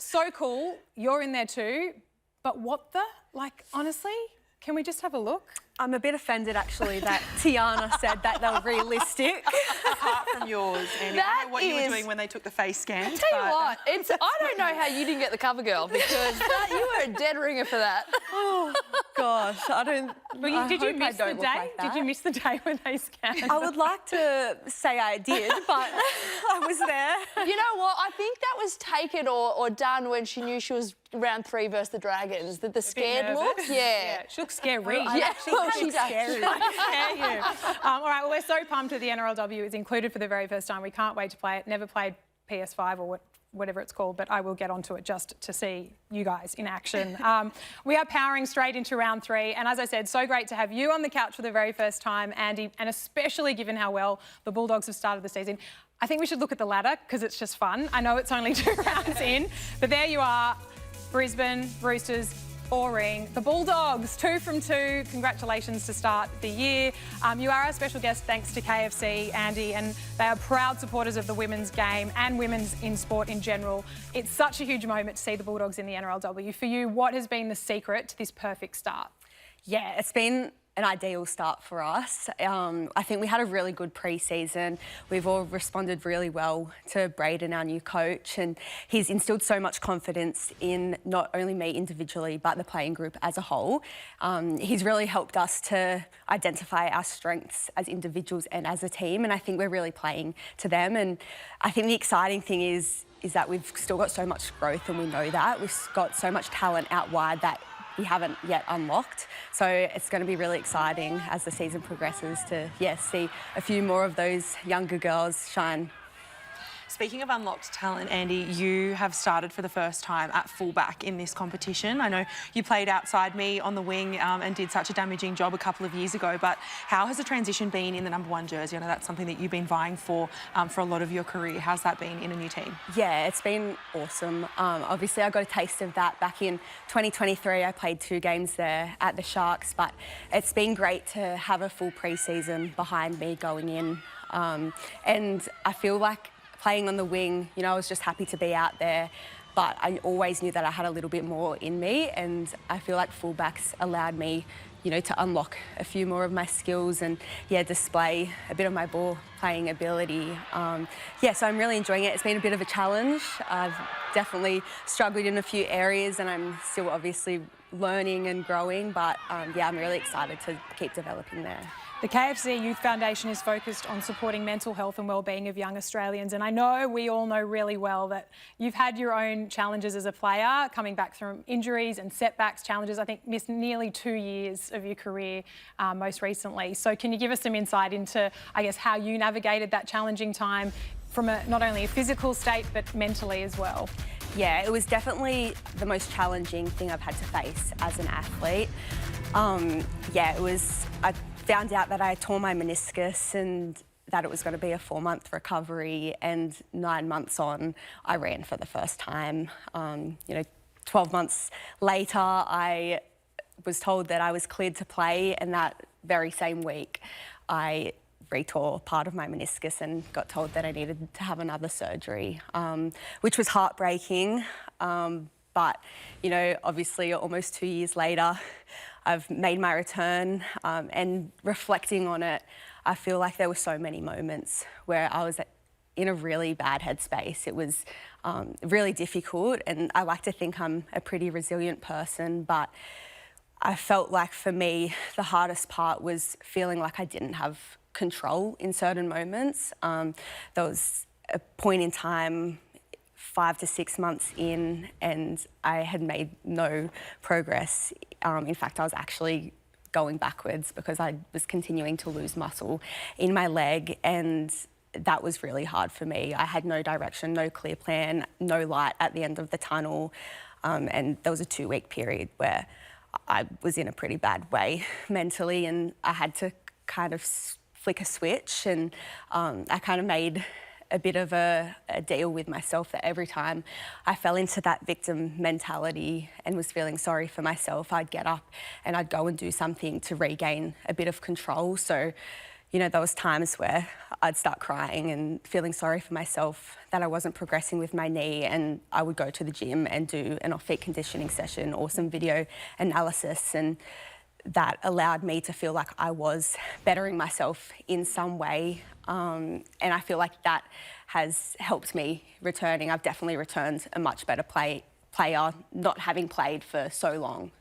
so cool. You're in there too. But what the? Like, honestly, can we just have a look? I'm a bit offended, actually, that Tiana said that they were realistic. Apart from yours, Andie. I don't know what you were doing when they took the face scan. Tell you what, I don't know how you didn't get the cover girl, because you were a dead ringer for that. Oh, gosh, I don't... Well, did you miss the day? Did you miss the day when they scanned? I would like to say I did, but I was there. You know what? I think that was taken or done when she knew she was round 3 versus the Dragons. The scared look? Yeah. She looks scary. Yeah, she does. Scary. Scare you. All right, well, we're so pumped that the NRLW is included for the very first time. We can't wait to play it. Never played PS5 or whatever it's called, but I will get onto it just to see you guys in action. We are powering straight into round 3, and as I said, so great to have you on the couch for the very first time, Andie, and especially given how well the Bulldogs have started the season. I think we should look at the ladder because it's just fun. I know it's only 2 rounds in, but there you are, Brisbane, Roosters, Boring. The Bulldogs, 2 from 2. Congratulations to start the year. You are our special guest thanks to KFC, Andie, and they are proud supporters of the women's game and women's in sport in general. It's such a huge moment to see the Bulldogs in the NRLW. For you, what has been the secret to this perfect start? Yeah, it's been an ideal start for us. I think we had a really good pre-season. We've all responded really well to Braden, our new coach, and he's instilled so much confidence in not only me individually, but the playing group as a whole. He's really helped us to identify our strengths as individuals and as a team, and I think we're really playing to them. And I think the exciting thing is that we've still got so much growth, and we know that. We've got so much talent out wide that we haven't yet unlocked. So it's going to be really exciting as the season progresses to, see a few more of those younger girls shine. Speaking of unlocked talent, Andie, you have started for the first time at fullback in this competition. I know you played outside me on the wing and did such a damaging job a couple of years ago, but how has the transition been in the #1 jersey? I know that's something that you've been vying for a lot of your career. How's that been in a new team? Yeah, it's been awesome. Obviously, I got a taste of that back in 2023. I played 2 games there at the Sharks, but it's been great to have a full pre-season behind me going in. And I feel like playing on the wing, I was just happy to be out there, but I always knew that I had a little bit more in me, and I feel like fullbacks allowed me, to unlock a few more of my skills and, display a bit of my ball playing ability. So I'm really enjoying it. It's been a bit of a challenge. I've definitely struggled in a few areas, and I'm still obviously learning and growing, but I'm really excited to keep developing there. The KFC Youth Foundation is focused on supporting mental health and wellbeing of young Australians, and I know we all know really well that you've had your own challenges as a player, coming back from injuries and setbacks, challenges. I think missed nearly 2 years of your career most recently. So can you give us some insight into, I guess, how you navigated that challenging time from not only a physical state but mentally as well? Yeah, it was definitely the most challenging thing I've had to face as an athlete. It was... I found out that I tore my meniscus and that it was going to be a 4-month recovery, and 9 months on, I ran for the first time. 12 months later, I was told that I was cleared to play, and that very same week, I retore part of my meniscus and got told that I needed to have another surgery, which was heartbreaking. But, obviously almost 2 years later, I've made my return, and reflecting on it, I feel like there were so many moments where I was in a really bad headspace. It was really difficult, and I like to think I'm a pretty resilient person, but I felt like for me, the hardest part was feeling like I didn't have control in certain moments. There was a point in time 5 to 6 months in, and I had made no progress. In fact, I was actually going backwards because I was continuing to lose muscle in my leg, and that was really hard for me. I had no direction, no clear plan, no light at the end of the tunnel, and there was a 2-week period where I was in a pretty bad way mentally, and I had to kind of flick a switch, and I kind of made a bit of a deal with myself that every time I fell into that victim mentality and was feeling sorry for myself, I'd get up and I'd go and do something to regain a bit of control. So, you know, there was times where I'd start crying and feeling sorry for myself that I wasn't progressing with my knee, and I would go to the gym and do an off-feet conditioning session or some video analysis, and that allowed me to feel like I was bettering myself in some way. And I feel like that has helped me returning. I've definitely returned a much better player, not having played for so long.